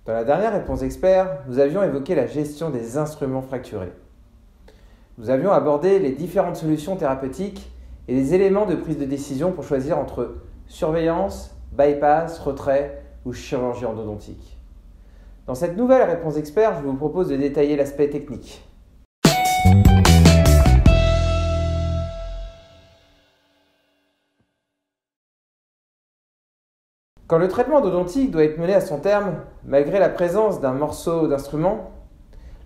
Dans la dernière réponse expert, nous avions évoqué la gestion des instruments fracturés. Nous avions abordé les différentes solutions thérapeutiques et les éléments de prise de décision pour choisir entre surveillance, bypass, retrait ou chirurgie endodontique. Dans cette nouvelle réponse expert, je vous propose de détailler l'aspect technique. Quand le traitement endodontique doit être mené à son terme, malgré la présence d'un morceau d'instrument,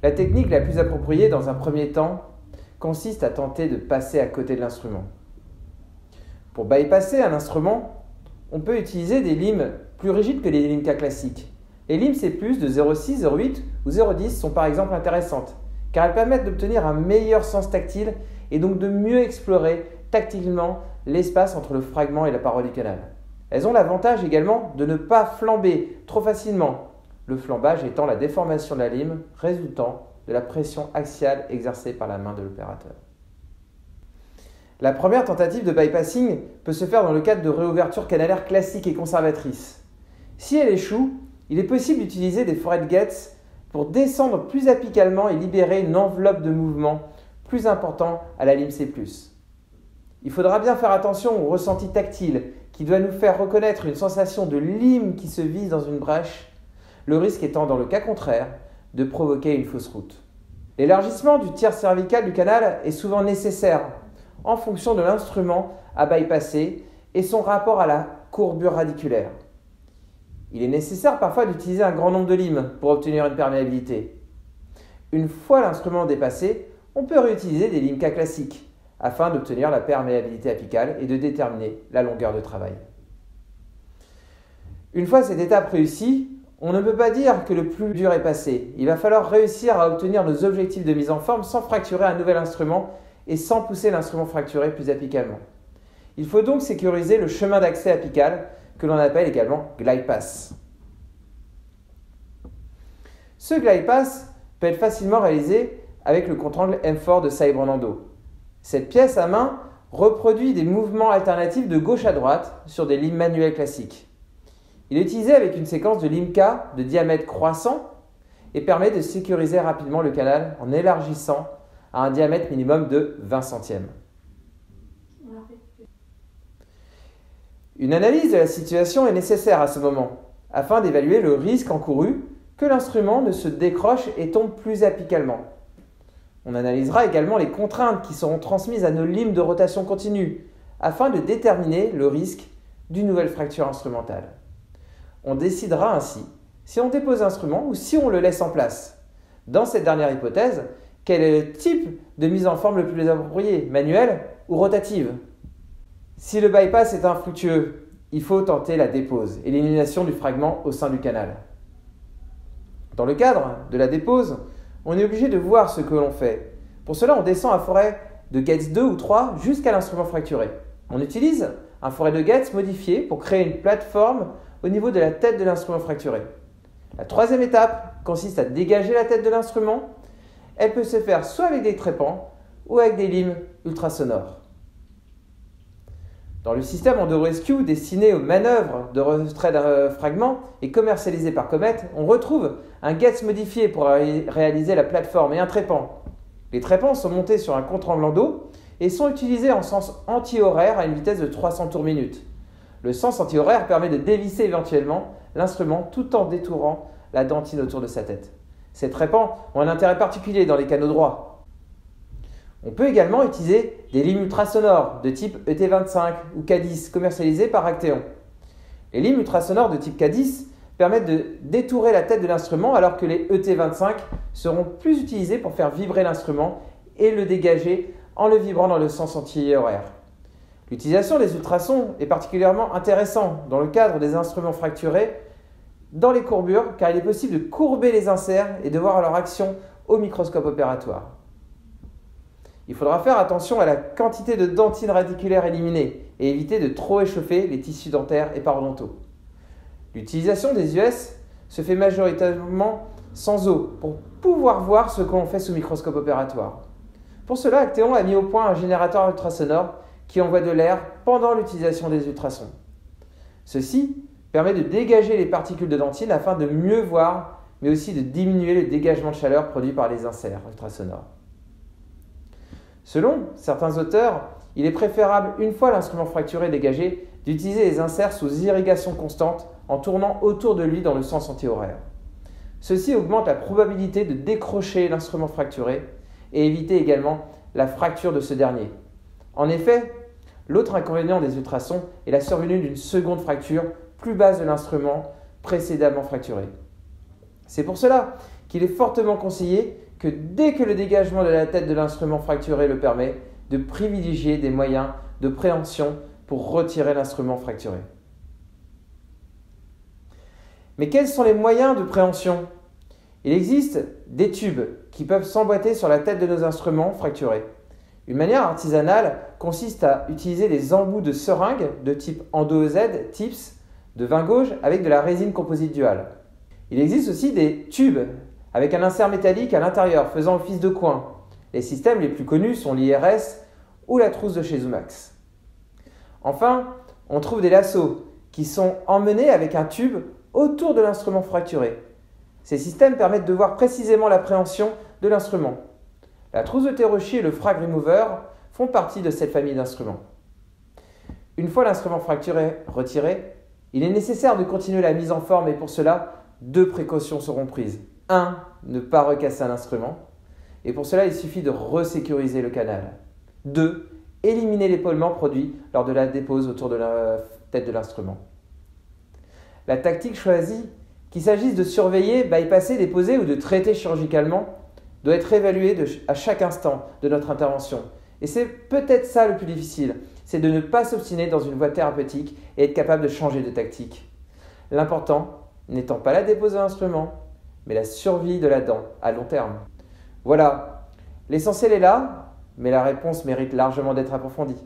la technique la plus appropriée dans un premier temps consiste à tenter de passer à côté de l'instrument. Pour bypasser un instrument, on peut utiliser des limes plus rigides que les Limca classiques. Les limes C+, de 0,6, 0,8 ou 0,10 sont par exemple intéressantes, car elles permettent d'obtenir un meilleur sens tactile et donc de mieux explorer tactilement l'espace entre le fragment et la paroi du canal. Elles ont l'avantage également de ne pas flamber trop facilement, le flambage étant la déformation de la lime résultant de la pression axiale exercée par la main de l'opérateur. La première tentative de bypassing peut se faire dans le cadre de réouverture canalaire classique et conservatrice. Si elle échoue, il est possible d'utiliser des forehead gates pour descendre plus apicalement et libérer une enveloppe de mouvement plus important à la lime C+. Il faudra bien faire attention au ressenti tactile qui doit nous faire reconnaître une sensation de lime qui se vise dans une brèche, le risque étant dans le cas contraire de provoquer une fausse route. L'élargissement du tiers cervical du canal est souvent nécessaire en fonction de l'instrument à bypasser et son rapport à la courbure radiculaire. Il est nécessaire parfois d'utiliser un grand nombre de limes pour obtenir une perméabilité. Une fois l'instrument dépassé, on peut réutiliser des Limca classiques afin d'obtenir la perméabilité apicale et de déterminer la longueur de travail. Une fois cette étape réussie, on ne peut pas dire que le plus dur est passé. Il va falloir réussir à obtenir nos objectifs de mise en forme sans fracturer un nouvel instrument et sans pousser l'instrument fracturé plus apicalement. Il faut donc sécuriser le chemin d'accès apical que l'on appelle également glide pass. Ce glide pass peut être facilement réalisé avec le contre-angle M4 de Sabre Nando. Cette pièce à main reproduit des mouvements alternatifs de gauche à droite sur des limes manuelles classiques. Il est utilisé avec une séquence de Limca de diamètre croissant et permet de sécuriser rapidement le canal en élargissant à un diamètre minimum de 20 centièmes. Une analyse de la situation est nécessaire à ce moment, afin d'évaluer le risque encouru que l'instrument ne se décroche et tombe plus apicalement. On analysera également les contraintes qui seront transmises à nos limes de rotation continue, afin de déterminer le risque d'une nouvelle fracture instrumentale. On décidera ainsi si on dépose l'instrument ou si on le laisse en place. Dans cette dernière hypothèse, quel est le type de mise en forme le plus approprié, manuelle ou rotative ? Si le bypass est infructueux, il faut tenter la dépose et l'élimination du fragment au sein du canal. Dans le cadre de la dépose, on est obligé de voir ce que l'on fait. Pour cela, on descend un foret de Gates 2 ou 3 jusqu'à l'instrument fracturé. On utilise un foret de Gates modifié pour créer une plateforme au niveau de la tête de l'instrument fracturé. La troisième étape consiste à dégager la tête de l'instrument. Elle peut se faire soit avec des trépans ou avec des limes ultrasonores. Dans le système EndoRescue destiné aux manœuvres de retrait d'un fragment et commercialisé par Comet, on retrouve un Gates modifié pour réaliser la plateforme et un trépan. Les trépans sont montés sur un contre-angle Endo et sont utilisés en sens anti-horaire à une vitesse de 300 tours minute. Le sens anti-horaire permet de dévisser éventuellement l'instrument tout en détourant la dentine autour de sa tête. Ces trépans ont un intérêt particulier dans les canaux droits. On peut également utiliser des limes ultrasonores de type ET25 ou K10 commercialisées par Acteon. Les limes ultrasonores de type K10 permettent de détourer la tête de l'instrument alors que les ET25 seront plus utilisés pour faire vibrer l'instrument et le dégager en le vibrant dans le sens anti-horaire. L'utilisation des ultrasons est particulièrement intéressante dans le cadre des instruments fracturés dans les courbures car il est possible de courber les inserts et de voir leur action au microscope opératoire. Il faudra faire attention à la quantité de dentine radiculaire éliminée et éviter de trop échauffer les tissus dentaires et parodontaux. L'utilisation des US se fait majoritairement sans eau pour pouvoir voir ce que l'on fait sous microscope opératoire. Pour cela, Acteon a mis au point un générateur ultrasonore qui envoie de l'air pendant l'utilisation des ultrasons. Ceci permet de dégager les particules de dentine afin de mieux voir, mais aussi de diminuer le dégagement de chaleur produit par les inserts ultrasonores. Selon certains auteurs, il est préférable, une fois l'instrument fracturé dégagé, d'utiliser les inserts sous irrigation constante en tournant autour de lui dans le sens antihoraire. Ceci augmente la probabilité de décrocher l'instrument fracturé et éviter également la fracture de ce dernier. En effet, l'autre inconvénient des ultrasons est la survenue d'une seconde fracture plus basse de l'instrument précédemment fracturé. C'est pour cela qu'il est fortement conseillé que dès que le dégagement de la tête de l'instrument fracturé le permet, de privilégier des moyens de préhension pour retirer l'instrument fracturé. Mais quels sont les moyens de préhension ? Il existe des tubes qui peuvent s'emboîter sur la tête de nos instruments fracturés. Une manière artisanale consiste à utiliser des embouts de seringues de type Endo-EZ, TIPS, de vin gauche avec de la résine composite duale. Il existe aussi des tubes avec un insert métallique à l'intérieur faisant office de coin. Les systèmes les plus connus sont l'IRS ou la trousse de chez Zumax. Enfin, on trouve des lassos qui sont emmenés avec un tube autour de l'instrument fracturé. Ces systèmes permettent de voir précisément la préhension de l'instrument. La trousse de Terauchi et le frag remover font partie de cette famille d'instruments. Une fois l'instrument fracturé retiré, il est nécessaire de continuer la mise en forme et pour cela, 2 précautions seront prises. 1. Ne pas recasser un instrument. Et pour cela, il suffit de resécuriser le canal. 2. Éliminer l'épaulement produit lors de la dépose autour de la tête de l'instrument. La tactique choisie, qu'il s'agisse de surveiller, bypasser, déposer ou de traiter chirurgicalement, doit être évaluée à chaque instant de notre intervention. Et c'est peut-être ça le plus difficile, c'est de ne pas s'obstiner dans une voie thérapeutique et être capable de changer de tactique. L'important n'étant pas la dépose de l'instrument, mais la survie de la dent à long terme. Voilà, l'essentiel est là, mais la réponse mérite largement d'être approfondie.